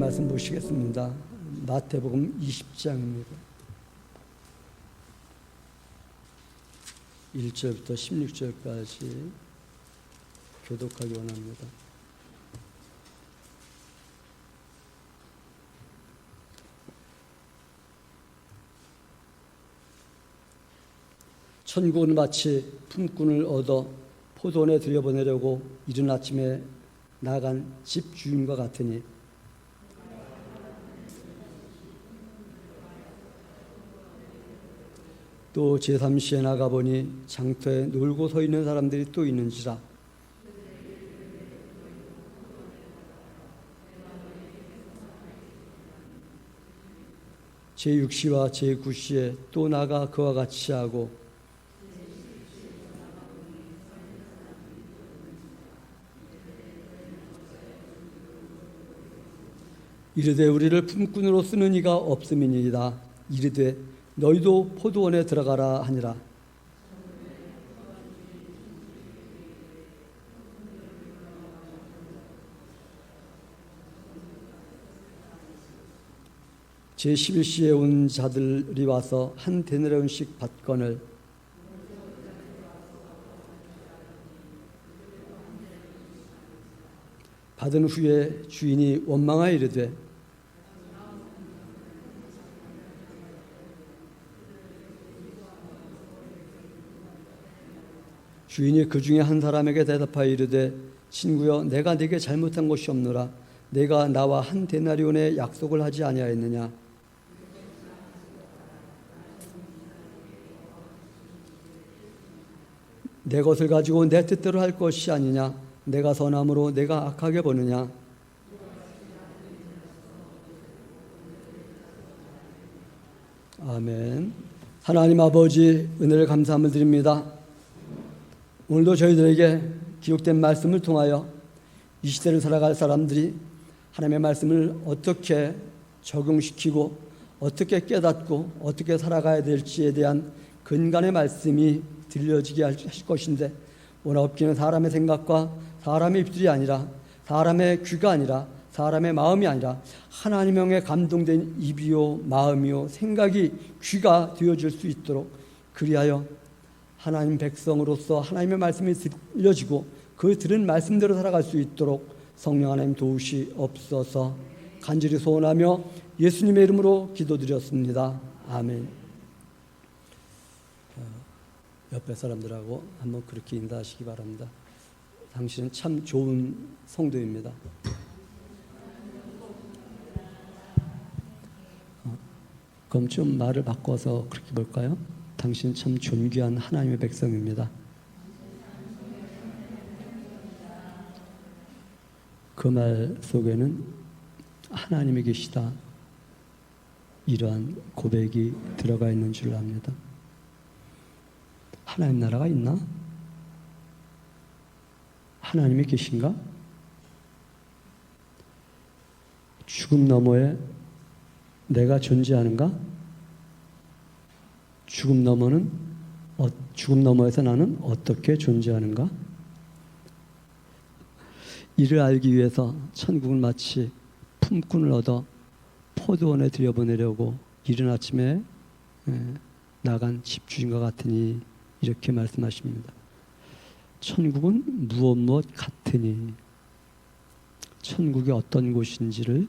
말씀 보시겠습니다. 마태복음 20장입니다. 1절부터 16절까지 교독하기 원합니다. 천국은 마치 품꾼을 얻어 포도원에 들여보내려고 이른 아침에 나간 집 주인과 같으니 또 제3시에 나가보니 장터에 놀고 서 있는 사람들이 또 있는지라 제6시와 제9시에 또 나가 그와 같이 하고 이르되 우리를 품꾼으로 쓰는 이가 없음이니이다. 이르되 너희도 포도원에 들어가라 하니라. 제11시에 온 자들이 와서 한 데나리온씩 받거늘 받은 후에 주인이 원망하여 이르되 주인이 그 중에 한 사람에게 대답하여 이르되 친구여 내가 네게 잘못한 것이 없노라. 내가 나와 한 데나리온의 약속을 하지 아니하였느냐. 내 것을 가지고 내 뜻대로 할 것이 아니냐. 내가 선함으로 내가 악하게 보느냐. 아멘. 하나님 아버지 은혜를 감사함을 드립니다. 오늘도 저희들에게 기록된 말씀을 통하여 이 시대를 살아갈 사람들이 하나님의 말씀을 어떻게 적용시키고 어떻게 깨닫고 어떻게 살아가야 될지에 대한 근간의 말씀이 들려지게 하실 것인데 오늘 없기는 사람의 생각과 사람의 입술이 아니라 사람의 귀가 아니라 사람의 마음이 아니라 하나님의 감동된 입이요 마음이요 생각이 귀가 되어질 수 있도록 그리하여 하나님 백성으로서 하나님의 말씀이 들려지고 그 들은 말씀대로 살아갈 수 있도록 성령 하나님 도우시옵소서. 간절히 소원하며 예수님의 이름으로 기도드렸습니다. 아멘. 옆에 사람들하고 한번 그렇게 인사하시기 바랍니다. 당신은 참 좋은 성도입니다. 그럼 좀 말을 바꿔서 그렇게 볼까요? 당신 참 존귀한 하나님의 백성입니다. 그 말 속에는 하나님이 계시다 이러한 고백이 들어가 있는 줄 압니다. 하나님 나라가 있나? 하나님이 계신가? 죽음 너머에 내가 존재하는가? 죽음 너머에서 나는 어떻게 존재하는가? 이를 알기 위해서 천국은 마치 품꾼을 얻어 포도원에 들여보내려고 이른 아침에 나간 집주인과 같으니 이렇게 말씀하십니다. 천국은 무엇 같으니 천국이 어떤 곳인지를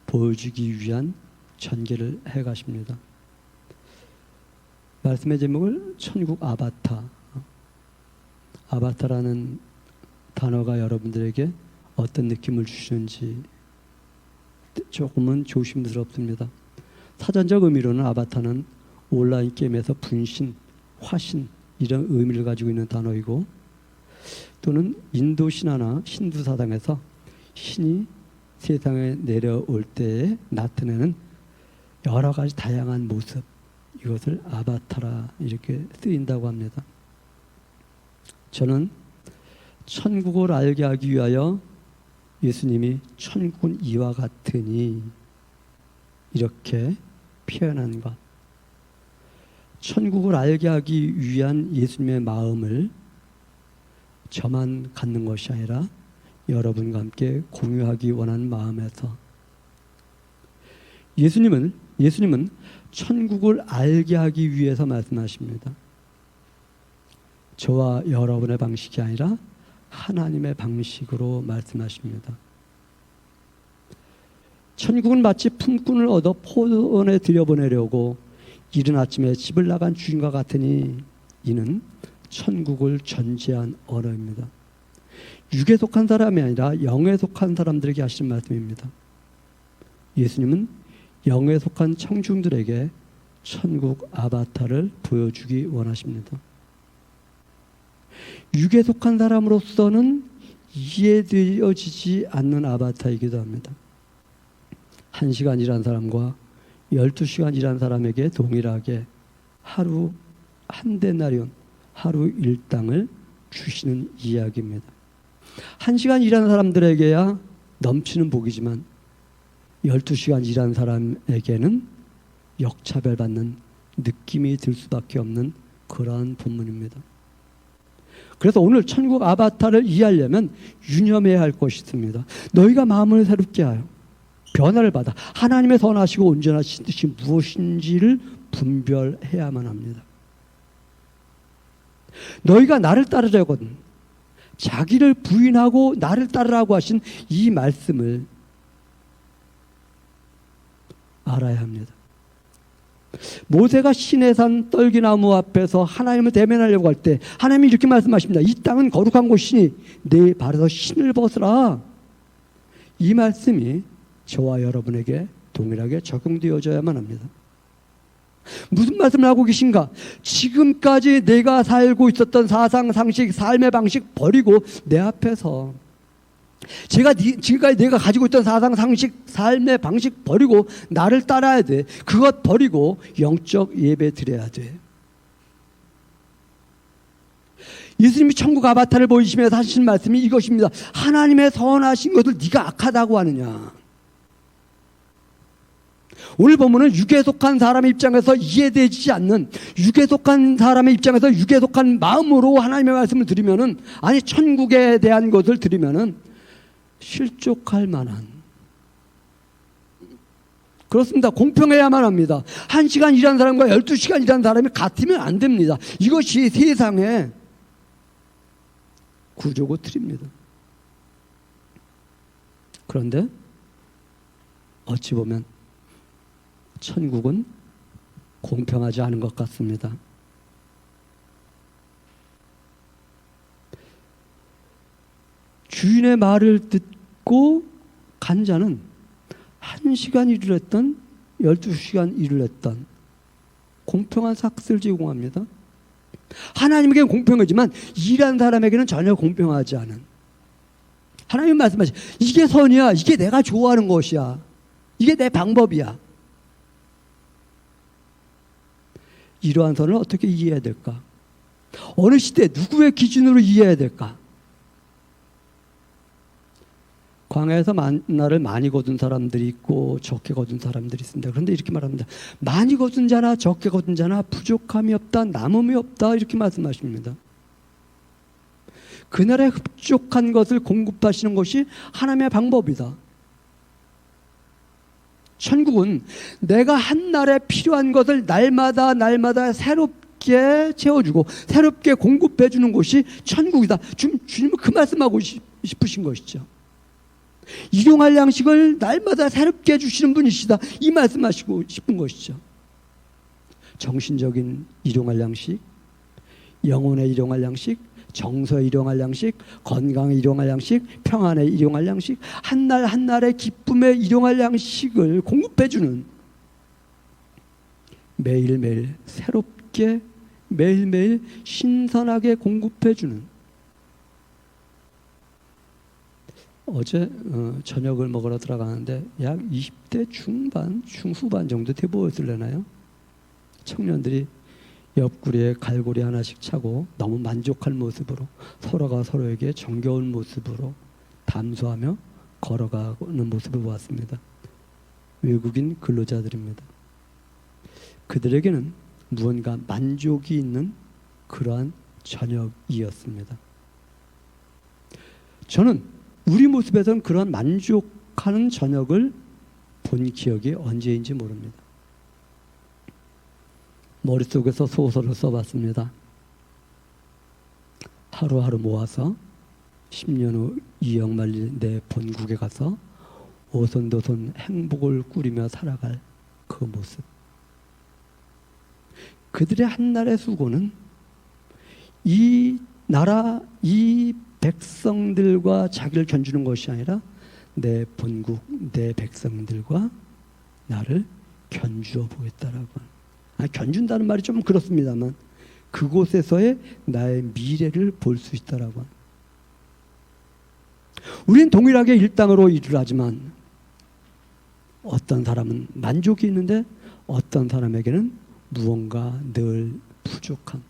보여주기 위한 전개를 해가십니다. 말씀의 제목을 천국 아바타. 아바타라는 단어가 여러분들에게 어떤 느낌을 주시는지 조금은 조심스럽습니다. 사전적 의미로는 아바타는 온라인 게임에서 분신, 화신 이런 의미를 가지고 있는 단어이고 또는 인도 신화나 힌두 사상에서 신이 세상에 내려올 때에 나타내는 여러 가지 다양한 모습 이것을 아바타라 이렇게 쓰인다고 합니다. 저는 천국을 알게 하기 위하여 예수님이 천국은 이와 같으니 이렇게 표현한 것, 천국을 알게 하기 위한 예수님의 마음을 저만 갖는 것이 아니라 여러분과 함께 공유하기 원하는 마음에서 예수님은 천국을 알게 하기 위해서 말씀하십니다. 저와 여러분의 방식이 아니라 하나님의 방식으로 말씀하십니다. 천국은 마치 품꾼을 얻어 포도원에 들여보내려고 이른 아침에 집을 나간 주인과 같으니 이는 천국을 전제한 언어입니다. 육에 속한 사람이 아니라 영에 속한 사람들에게 하시는 말씀입니다. 예수님은 영에 속한 청중들에게 천국 아바타를 보여주기 원하십니다. 육에 속한 사람으로서는 이해되어지지 않는 아바타이기도 합니다. 1시간 일한 사람과 12시간 일한 사람에게 동일하게 하루 한 데나리온, 하루 일당을 주시는 이야기입니다. 1시간 일한 사람들에게야 넘치는 복이지만 12시간 일한 사람에게는 역차별받는 느낌이 들 수밖에 없는 그러한 본문입니다. 그래서 오늘 천국 아바타를 이해하려면 유념해야 할 것이 있습니다. 너희가 마음을 새롭게 하여 변화를 받아 하나님의 선하시고 온전하신 뜻이 무엇인지를 분별해야만 합니다. 너희가 나를 따르려거든 자기를 부인하고 나를 따르라고 하신 이 말씀을 알아야 합니다. 모세가 시내산 떨기나무 앞에서 하나님을 대면하려고 할 때 하나님이 이렇게 말씀하십니다. 이 땅은 거룩한 곳이니 내 발에서 신을 벗으라. 이 말씀이 저와 여러분에게 동일하게 적용되어져야만 합니다. 무슨 말씀을 하고 계신가? 지금까지 내가 살고 있었던 사상, 상식, 삶의 방식 버리고 내 앞에서 지금까지 내가 가지고 있던 사상, 상식, 삶의 방식 버리고 나를 따라야 돼. 그것 버리고 영적 예배 드려야 돼. 예수님이 천국 아바타를 보이시면서 하신 말씀이 이것입니다. 하나님의 선하신 것을 네가 악하다고 하느냐. 오늘 본문은 육에 속한 사람의 입장에서 이해되지 않는, 육에 속한 사람의 입장에서 육에 속한 마음으로 하나님의 말씀을 들으면은, 아니 천국에 대한 것을 들으면은 실족할 만한, 그렇습니다. 공평해야만 합니다. 1시간 일한 사람과 12시간 일한 사람이 같으면 안 됩니다. 이것이 세상의 구조고 틀입니다. 그런데 어찌 보면 천국은 공평하지 않은 것 같습니다. 주인의 말을 듣고 간 자는 1시간 일을 했던 12시간 일을 했던 공평한 삭스를 제공합니다. 하나님에게는 공평하지만 일한 사람에게는 전혀 공평하지 않은, 하나님 말씀하시 이게 선이야, 이게 내가 좋아하는 것이야, 이게 내 방법이야. 이러한 선을 어떻게 이해해야 될까? 어느 시대 누구의 기준으로 이해해야 될까? 광야에서 만나를 많이 거둔 사람들이 있고 적게 거둔 사람들이 있습니다. 그런데 이렇게 말합니다. 많이 거둔 자나 적게 거둔 자나 부족함이 없다, 남음이 없다, 이렇게 말씀하십니다. 그날에 흡족한 것을 공급하시는 것이 하나님의 방법이다. 천국은 내가 한 날에 필요한 것을 날마다 새롭게 채워주고 새롭게 공급해 주는 것이 천국이다. 주님은 그 말씀하고 싶으신 것이죠. 일용할 양식을 날마다 새롭게 해주시는 분이시다, 이 말씀하시고 싶은 것이죠. 정신적인 일용할 양식, 영혼의 일용할 양식, 정서의 일용할 양식, 건강의 일용할 양식, 평안의 일용할 양식, 한 날 한 날의 기쁨의 일용할 양식을 공급해주는, 매일매일 새롭게 매일매일 신선하게 공급해주는, 어제 저녁을 먹으러 들어가는데 약 20대 중반, 중후반 정도 돼 보였을래나요? 청년들이 옆구리에 갈고리 하나씩 차고 너무 만족한 모습으로 서로가 서로에게 정겨운 모습으로 담소하며 걸어가는 모습을 보았습니다. 외국인 근로자들입니다. 그들에게는 무언가 만족이 있는 그러한 저녁이었습니다. 저는 우리 모습에서는 그런 만족하는 저녁을 본 기억이 언제인지 모릅니다. 머릿속에서 소설을 써봤습니다. 하루하루 모아서 10년 후 이역 말릴 내 본국에 가서 오손도손 행복을 꾸리며 살아갈 그 모습. 그들의 한날의 수고는 이 나라, 이 백성들과 자기를 견주는 것이 아니라 내 본국, 내 백성들과 나를 견주어 보겠다라고 하는. 견준다는 말이 좀 그렇습니다만 그곳에서의 나의 미래를 볼 수 있다라고 하는. 우린 동일하게 일당으로 일을 하지만 어떤 사람은 만족이 있는데 어떤 사람에게는 무언가 늘 부족함.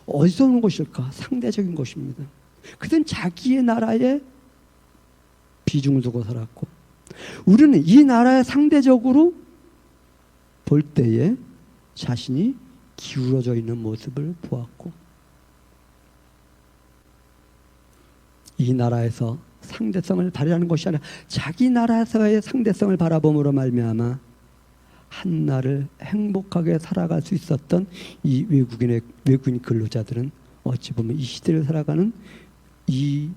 어디서 오는 것일까? 상대적인 것입니다. 그들은 자기의 나라에 비중을 두고 살았고 우리는 이 나라에 상대적으로 볼 때에 자신이 기울어져 있는 모습을 보았고 이 나라에서 상대성을 발휘하는 것이 아니라 자기 나라에서의 상대성을 바라봄으로 말미암아 한날을 행복하게 살아갈 수 있었던 이 외국인 근로자들은 어찌 보면 이 시대를 살아가는 이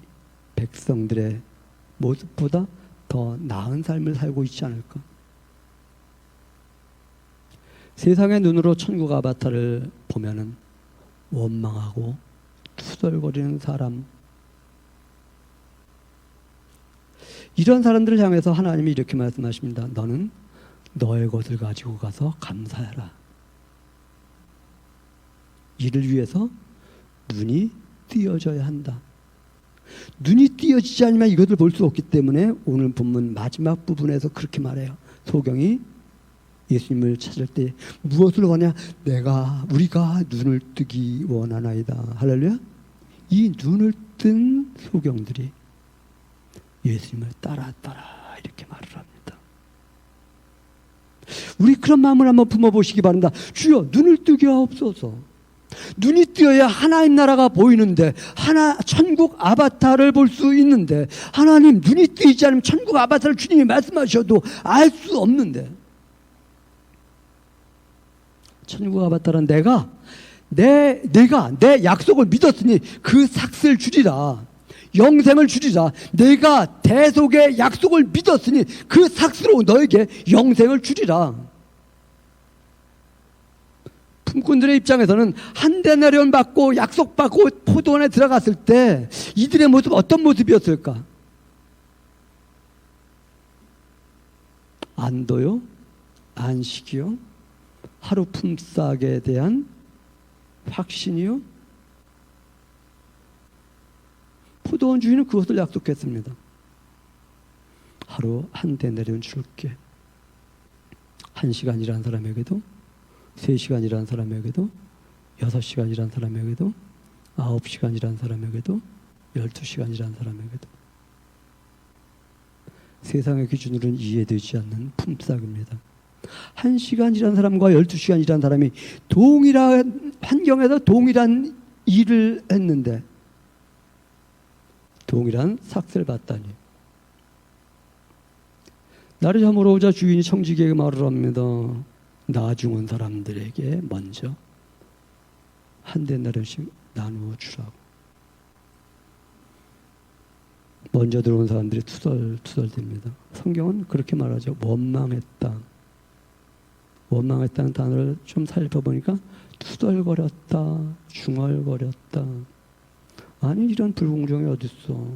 백성들의 모습보다 더 나은 삶을 살고 있지 않을까. 세상의 눈으로 천국 아바타를 보면은 원망하고 투덜거리는 사람, 이런 사람들을 향해서 하나님이 이렇게 말씀하십니다. 너는 너의 것을 가지고 가서 감사해라. 이를 위해서 눈이 띄어져야 한다. 눈이 띄어지지 않으면 이것을 볼 수 없기 때문에 오늘 본문 마지막 부분에서 그렇게 말해요. 소경이 예수님을 찾을 때 무엇을 원하냐? 우리가 눈을 뜨기 원하나이다. 할렐루야. 이 눈을 뜬 소경들이 예수님을 따랐더라 이렇게 말을 합니다. 우리 그런 마음을 한번 품어보시기 바랍니다. 주여 눈을 뜨게 하옵소서. 눈이 뜨어야 하나님 나라가 보이는데 천국 아바타를 볼 수 있는데 하나님 눈이 뜨이지 않으면 천국 아바타를 주님이 말씀하셔도 알 수 없는데 천국 아바타는 내가 내 약속을 믿었으니 그 삭을 주리라. 영생을 주리라. 내가 대속의 약속을 믿었으니 그 삭스로 너에게 영생을 주리라. 품꾼들의 입장에서는 한 데나리온 받고 약속받고 포도원에 들어갔을 때 이들의 모습 어떤 모습이었을까? 안도요? 안식이요? 하루 품삯에 대한 확신이요? 포도원 주인은 그것을 약속했습니다. 하루 한 데나리온 줄게. 1시간 일한 사람에게도 3시간 일한 사람에게도 6시간 일한 사람에게도 9시간 일한 사람에게도 12시간 일한 사람에게도 세상의 기준으로는 이해되지 않는 품삯입니다. 1시간 일한 사람과 12시간 일한 사람이 동일한 환경에서 동일한 일을 했는데 동일한 삭을 받다니. 나를 잠으로 오자 주인이 청지기에게 말을 합니다. 나중은 사람들에게 먼저 한 데나리온씩 나누어 주라고. 먼저 들어온 사람들이 투덜투덜댑니다. 성경은 그렇게 말하죠. 원망했다. 원망했다는 단어를 좀 살펴보니까 투덜거렸다, 중얼거렸다. 아니 이런 불공정이 어딨어.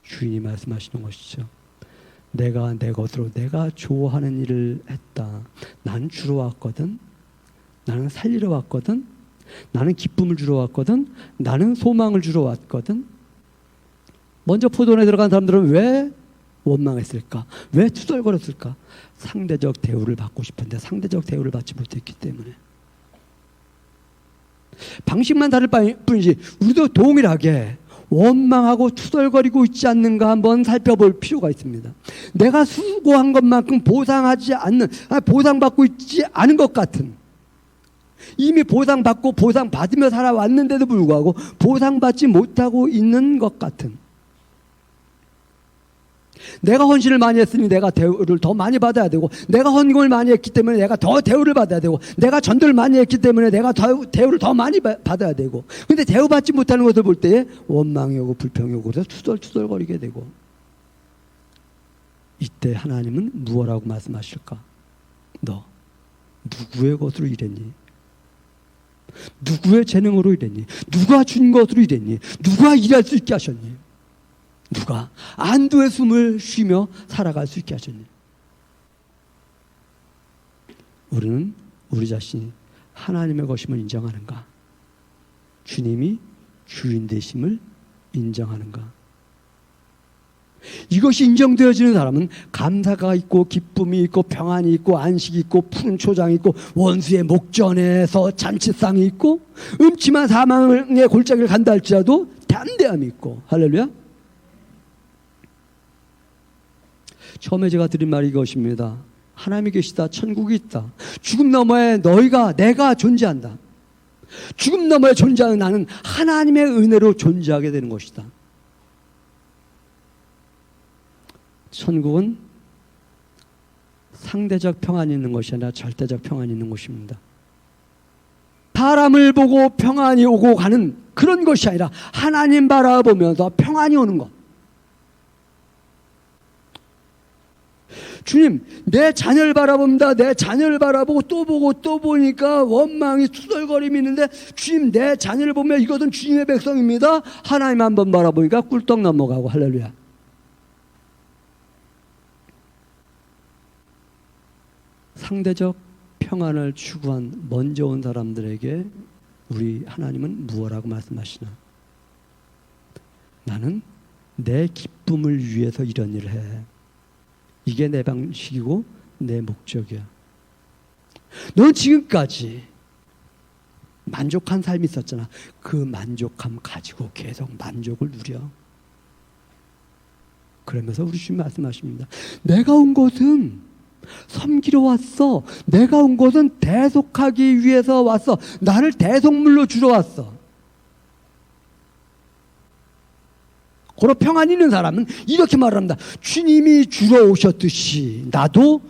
주인이 말씀하시는 것이죠. 내가 내 것으로 내가 좋아하는 일을 했다. 난 주러 왔거든. 나는 살리러 왔거든. 나는 기쁨을 주러 왔거든. 나는 소망을 주러 왔거든. 먼저 포도원에 들어간 사람들은 왜 원망했을까? 왜 투덜거렸을까? 상대적 대우를 받고 싶은데 상대적 대우를 받지 못했기 때문에. 방식만 다를 뿐이지 우리도 동일하게 원망하고 투덜거리고 있지 않는가 한번 살펴볼 필요가 있습니다. 내가 수고한 것만큼 보상받고 있지 않은 것 같은, 이미 보상받고 보상받으며 살아왔는데도 불구하고 보상받지 못하고 있는 것 같은, 내가 헌신을 많이 했으니 내가 대우를 더 많이 받아야 되고, 내가 헌금을 많이 했기 때문에 내가 더 대우를 받아야 되고, 내가 전도를 많이 했기 때문에 내가 대우를 더 많이 받아야 되고. 근데 대우받지 못하는 것을 볼 때에 원망이 오고 불평이 오고 그래서 투덜투덜거리게 되고. 이때 하나님은 무엇라고 말씀하실까? 너 누구의 것으로 일했니? 누구의 재능으로 일했니? 누가 준 것으로 일했니? 누가 일할 수 있게 하셨니? 누가 안도의 숨을 쉬며 살아갈 수 있게 하셨니? 우리는 우리 자신이 하나님의 것임을 인정하는가? 주님이 주인 되심을 인정하는가? 이것이 인정되어지는 사람은 감사가 있고 기쁨이 있고 평안이 있고 안식이 있고 푸른 초장이 있고 원수의 목전에서 잔치상이 있고 음침한 사망의 골짜기를 간다 할지라도 담대함이 있고. 할렐루야. 처음에 제가 드린 말이 이것입니다. 하나님이 계시다. 천국이 있다. 죽음 너머에 내가 존재한다. 죽음 너머에 존재하는 나는 하나님의 은혜로 존재하게 되는 것이다. 천국은 상대적 평안이 있는 것이 아니라 절대적 평안이 있는 것입니다. 사람을 보고 평안이 오고 가는 그런 것이 아니라 하나님 바라보면서 평안이 오는 것. 주님, 내 자녀를 바라봅니다. 내 자녀를 바라보고 또 보고 또 보니까 원망이 투덜거림이 있는데, 주님, 내 자녀를 보면 이것은 주님의 백성입니다. 하나님 한번 바라보니까 꿀떡 넘어가고. 할렐루야. 상대적 평안을 추구한 먼저 온 사람들에게 우리 하나님은 무엇라고 말씀하시나? 나는 내 기쁨을 위해서 이런 일을 해. 이게 내 방식이고 내 목적이야. 넌 지금까지 만족한 삶이 있었잖아. 그 만족함 가지고 계속 만족을 누려. 그러면서 우리 주님 말씀하십니다. 내가 온 것은 섬기러 왔어. 내가 온 것은 대속하기 위해서 왔어. 나를 대속물로 주러 왔어. 고로 평안 있는 사람은 이렇게 말합니다. 주님이 주러 오셨듯이 나도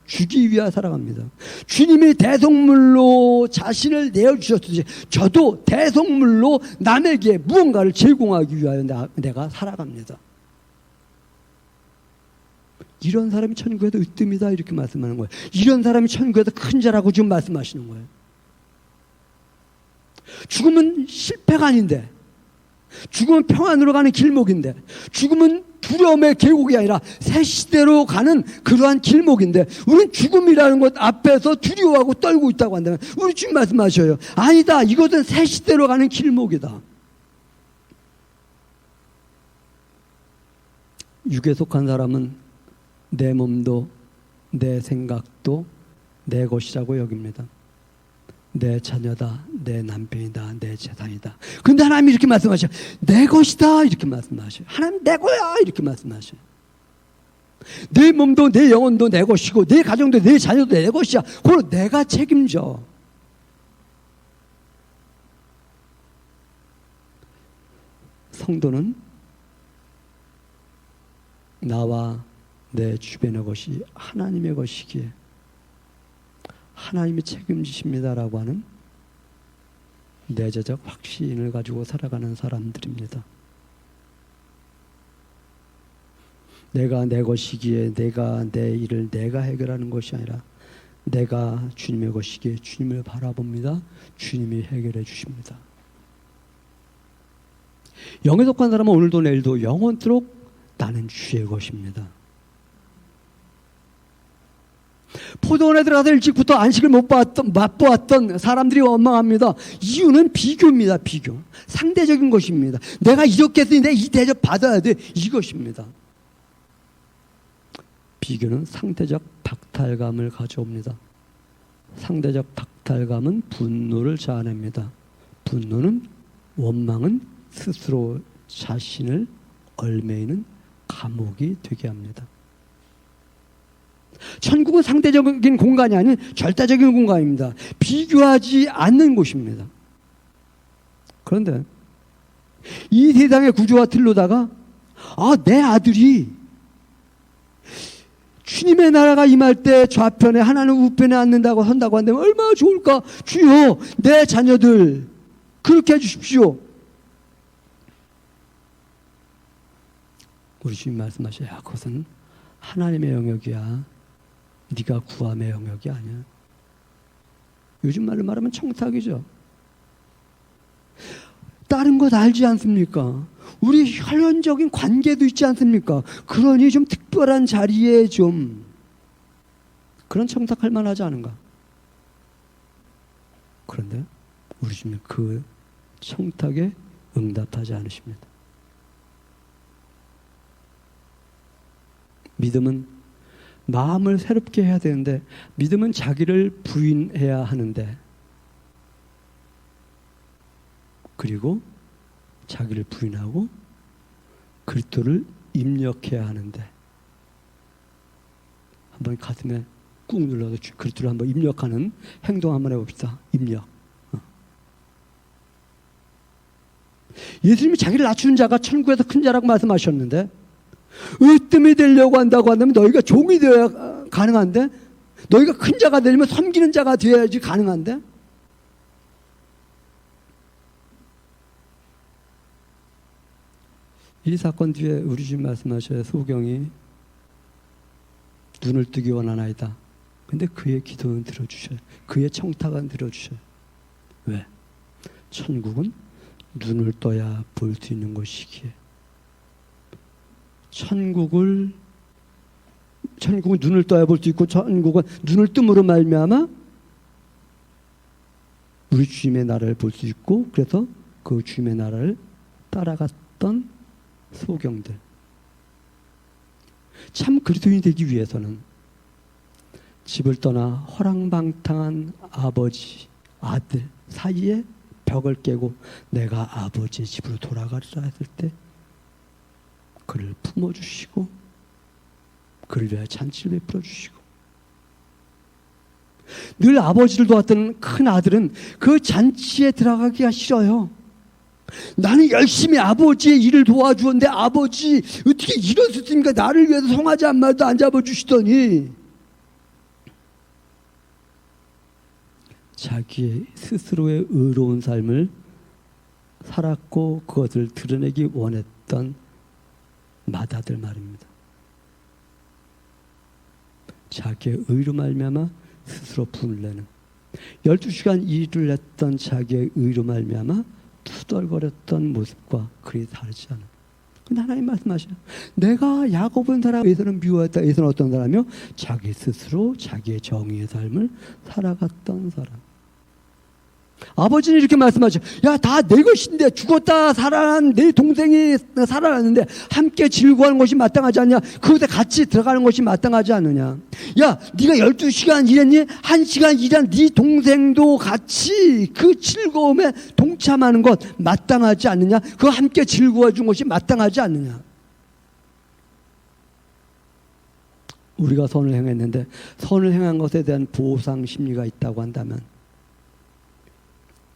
주기 위하여 살아갑니다. 주님이 대속물로 자신을 내어주셨듯이 저도 대속물로 남에게 무언가를 제공하기 위하여 내가 살아갑니다. 이런 사람이 천국에도 으뜸이다 이렇게 말씀하는 거예요. 이런 사람이 천국에도 큰 자라고 지금 말씀하시는 거예요. 죽음은 실패가 아닌데, 죽음은 평안으로 가는 길목인데, 죽음은 두려움의 계곡이 아니라 새 시대로 가는 그러한 길목인데, 우리는 죽음이라는 것 앞에서 두려워하고 떨고 있다고 한다면 우리 주님 말씀하셔요. 아니다, 이것은 새 시대로 가는 길목이다. 육에 속한 사람은 내 몸도 내 생각도 내 것이라고 여깁니다. 내 자녀다, 내 남편이다, 내 재산이다. 그런데 하나님이 이렇게 말씀하셔요. 내 것이다 이렇게 말씀하셔요. 하나님 내 거야 이렇게 말씀하셔요. 내 몸도 내 영혼도 내 것이고 내 가정도 내 자녀도 내 것이야. 그걸 내가 책임져. 성도는 나와 내 주변의 것이 하나님의 것이기에 하나님이 책임지십니다라고 하는 내재적 확신을 가지고 살아가는 사람들입니다. 내가 내 것이기에 내가 내 일을 내가 해결하는 것이 아니라 내가 주님의 것이기에 주님을 바라봅니다. 주님이 해결해 주십니다. 영에 속한 사람은 오늘도 내일도 영원토록 나는 주의 것입니다. 포도원에 들어가서 일찍부터 안식을 맛보았던 사람들이 원망합니다. 이유는 비교입니다. 비교. 상대적인 것입니다. 내가 이렇게 했으니 내가 이 대접 받아야 돼. 이것입니다. 비교는 상대적 박탈감을 가져옵니다. 상대적 박탈감은 분노를 자아냅니다. 분노는 원망은 스스로 자신을 얽매이는 감옥이 되게 합니다. 천국은 상대적인 공간이 아닌 절대적인 공간입니다. 비교하지 않는 곳입니다. 그런데 이 세상의 구조와 틀로다가 내 아들이 주님의 나라가 임할 때 좌편에 하나는 우편에 앉는다고 한다고 한다면 얼마나 좋을까? 주여, 내 자녀들 그렇게 해주십시오. 우리 주님 말씀하셔요. 그것은 하나님의 영역이야. 네가 구함의 영역이 아니야. 요즘 말로 말하면 청탁이죠. 다른 것 알지 않습니까? 우리 혈연적인 관계도 있지 않습니까? 그러니 좀 특별한 자리에 좀 그런 청탁할 만하지 않은가? 그런데 우리 주님 그 청탁에 응답하지 않으십니다. 믿음은 마음을 새롭게 해야 되는데, 믿음은 자기를 부인해야 하는데, 그리고 자기를 부인하고 그리스도를 입력해야 하는데, 한번 가슴에 꾹 눌러서 그리스도를 한번 입력하는 행동 한번 해봅시다. 입력. 예수님이 자기를 낮추는 자가 천국에서 큰 자라고 말씀하셨는데, 으뜸이 되려고 한다고 한다면 너희가 종이 되어야 가능한데, 너희가 큰 자가 되려면 섬기는 자가 되어야지 가능한데, 이 사건 뒤에 우리 주님 말씀하셔요. 소경이 눈을 뜨기 원하나이다. 근데 그의 기도는 들어주셔요. 그의 청탁은 들어주셔요. 왜? 천국은 눈을 떠야 볼 수 있는 곳이기에. 천국은 눈을 떠야 볼 수 있고, 천국은 눈을 뜸으로 말미암아 우리 주님의 나라를 볼 수 있고, 그래서 그 주님의 나라를 따라갔던 소경들. 참 그리스도인이 되기 위해서는 집을 떠나 허랑방탕한 아버지, 아들 사이에 벽을 깨고 내가 아버지의 집으로 돌아가리라 했을 때 그를 품어주시고 그를 위하여 잔치를 베풀어 주시고, 늘 아버지를 도왔던 큰 아들은 그 잔치에 들어가기가 싫어요. 나는 열심히 아버지의 일을 도와주었는데 아버지 어떻게 이럴 수 있습니까? 나를 위해서 송아지 한 마리도 안 잡아주시더니. 자기의 스스로의 의로운 삶을 살았고 그것을 드러내기 원했던 마다들 말입니다. 자기의 의로 말미암아 스스로 분을 내는, 12시간 일을 했던 자기의 의로 말미암아 투덜거렸던 모습과 그리 다르지 않아. 근데 하나님 말씀하셔요. 내가 야곱 본 사람에서는 미워했다. 에서는 어떤 사람이요? 자기 스스로 자기의 정의의 삶을 살아갔던 사람. 아버지는 이렇게 말씀하죠. 야, 다 내 것인데, 죽었다 살아난 내 동생이 살아났는데 함께 즐거워하는 것이 마땅하지 않냐? 그곳에 같이 들어가는 것이 마땅하지 않느냐? 야, 네가 12시간 일했니? 1시간 일한 네 동생도 같이 그 즐거움에 동참하는 것 마땅하지 않느냐? 그거 함께 즐거워해 준 것이 마땅하지 않느냐? 우리가 선을 행했는데 선을 행한 것에 대한 보상 심리가 있다고 한다면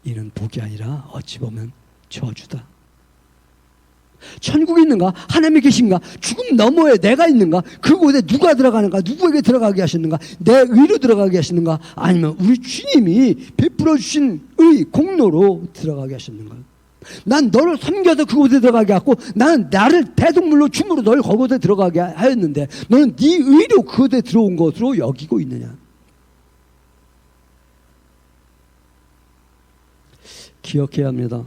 이는 복이 아니라 어찌 보면 저주다. 천국이 있는가? 하나님이 계신가? 죽음 너머에 내가 있는가? 그곳에 누가 들어가는가? 누구에게 들어가게 하시는가? 내 의로 들어가게 하시는가? 아니면 우리 주님이 베풀어 주신 의 공로로 들어가게 하셨는가? 난 너를 섬겨서 그곳에 들어가게 하고, 나는 나를 대속물로 줌으로 널 그곳에 들어가게 하였는데 너는 네 의로 그곳에 들어온 것으로 여기고 있느냐? 기억해야 합니다.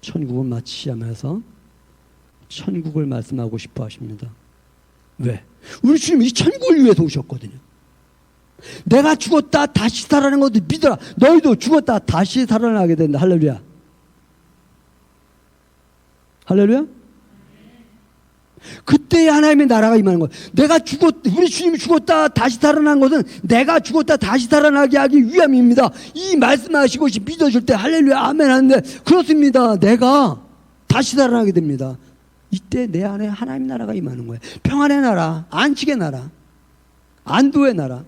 천국을 마치시면서 천국을 말씀하고 싶어 하십니다. 왜? 우리 주님이 천국을 위해서 오셨거든요. 내가 죽었다 다시 살아나는 것도 믿어라. 너희도 죽었다 다시 살아나게 된다. 할렐루야. 할렐루야. 그때 하나님의 나라가 임하는 거예요. 우리 주님이 죽었다 다시 살아난 것은 내가 죽었다 다시 살아나게 하기 위함입니다. 이 말씀하시고 믿어줄 때 할렐루야 아멘 하는데, 그렇습니다. 내가 다시 살아나게 됩니다. 이때 내 안에 하나님 나라가 임하는 거예요. 평안의 나라, 안식의 나라, 안도의 나라.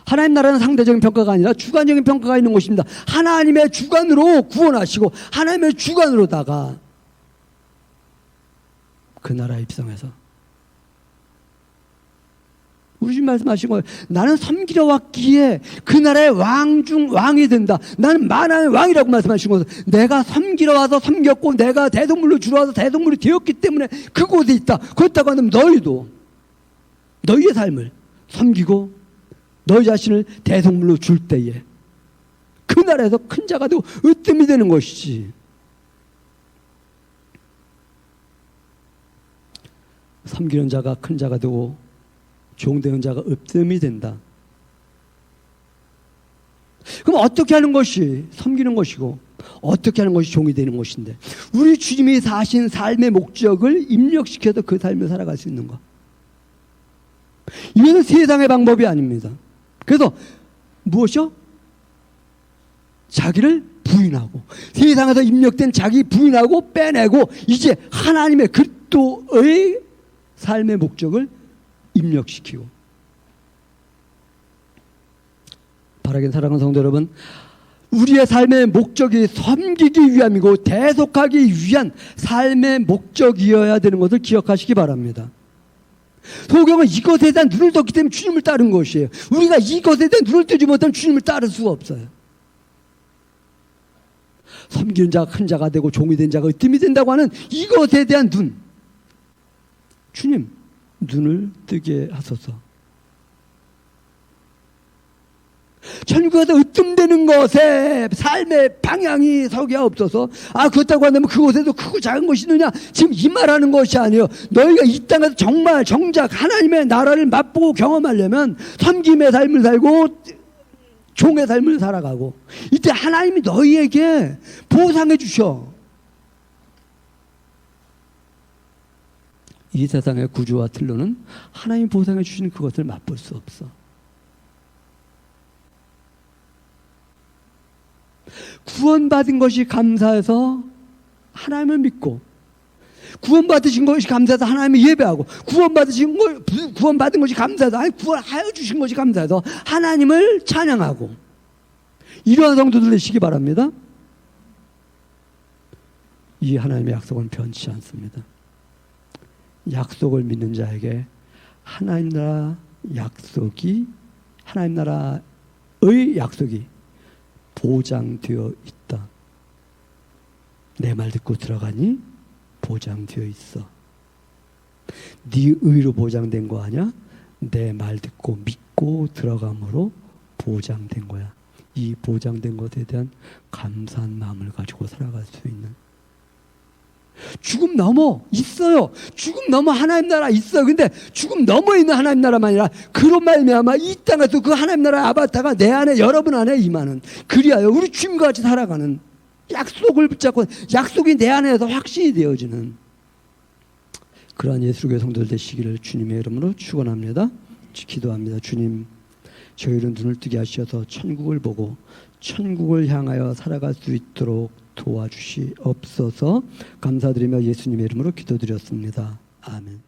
하나님 나라는 상대적인 평가가 아니라 주관적인 평가가 있는 곳입니다. 하나님의 주관으로 구원하시고 하나님의 주관으로다가 그 나라에 입성해서. 우리 주님 말씀하신 거예요. 나는 섬기러 왔기에 그 나라의 왕 중 왕이 된다. 나는 만왕의 왕이라고 말씀하신 거예요. 내가 섬기러 와서 섬겼고 내가 대동물로 주러 와서 대동물이 되었기 때문에 그곳에 있다. 그렇다고 하면 너희도 너희의 삶을 섬기고 너희 자신을 대동물로 줄 때에 그 나라에서 큰 자가 되고 으뜸이 되는 것이지. 섬기는 자가 큰 자가 되고 종되는 자가 으뜸이 된다. 그럼 어떻게 하는 것이 섬기는 것이고 어떻게 하는 것이 종이 되는 것인데, 우리 주님이 사신 삶의 목적을 입력시켜서 그 삶을 살아갈 수 있는 것. 이것은 세상의 방법이 아닙니다. 그래서 무엇이요? 자기를 부인하고, 세상에서 입력된 자기 부인하고 빼내고 이제 하나님의 그리스도의 삶의 목적을 입력시키고. 바라긴 사랑하는 성도 여러분, 우리의 삶의 목적이 섬기기 위함이고 대속하기 위한 삶의 목적이어야 되는 것을 기억하시기 바랍니다. 소경은 이것에 대한 눈을 떴기 때문에 주님을 따른 것이에요. 우리가 이것에 대한 눈을 뜨지 못하면 주님을 따를 수가 없어요. 섬기는 자가 큰 자가 되고 종이 된 자가 으뜸이 된다고 하는 이것에 대한 눈, 주님 눈을 뜨게 하소서. 천국에서 으뜸되는 것에 삶의 방향이 서게 없어서, 그렇다고 한다면 그곳에도 크고 작은 것이 있느냐, 지금 이 말하는 것이 아니에요. 너희가 이 땅에서 정말 정작 하나님의 나라를 맛보고 경험하려면 섬김의 삶을 살고 종의 삶을 살아가고, 이때 하나님이 너희에게 보상해 주셔. 이 세상의 구조와 틀로는 하나님이 보상해 주신 그것을 맛볼 수 없어. 구원받은 것이 감사해서 하나님을 믿고, 구원받으신 것이 감사해서 하나님을 예배하고, 구원받은 것이 감사해서, 구원하여 주신 것이 감사해서 하나님을 찬양하고, 이러한 성도들 되시기 바랍니다. 이 하나님의 약속은 변치 않습니다. 약속을 믿는 자에게 하나님 나라 약속이, 하나님 나라의 약속이 보장되어 있다. 내 말 듣고 들어가니 보장되어 있어. 네 의로 보장된 거 아니야? 내 말 듣고 믿고 들어감으로 보장된 거야. 이 보장된 것에 대한 감사한 마음을 가지고 살아갈 수 있는, 죽음 넘어 있어요. 죽음 넘어 하나님 나라 있어요. 근데 죽음 넘어 있는 하나님 나라만 아니라 그런 말미암아 이 땅에서 그 하나님 나라의 아바타가 내 안에, 여러분 안에 임하는, 그리하여 우리 주님과 같이 살아가는, 약속을 붙잡고 약속이 내 안에서 확신이 되어지는 그러한 예수교회 성도들 되시기를 주님의 이름으로 축원합니다. 기도합니다. 주님, 저희를 눈을 뜨게 하셔서 천국을 보고 천국을 향하여 살아갈 수 있도록 도와주시옵소서. 감사드리며 예수님의 이름으로 기도드렸습니다. 아멘.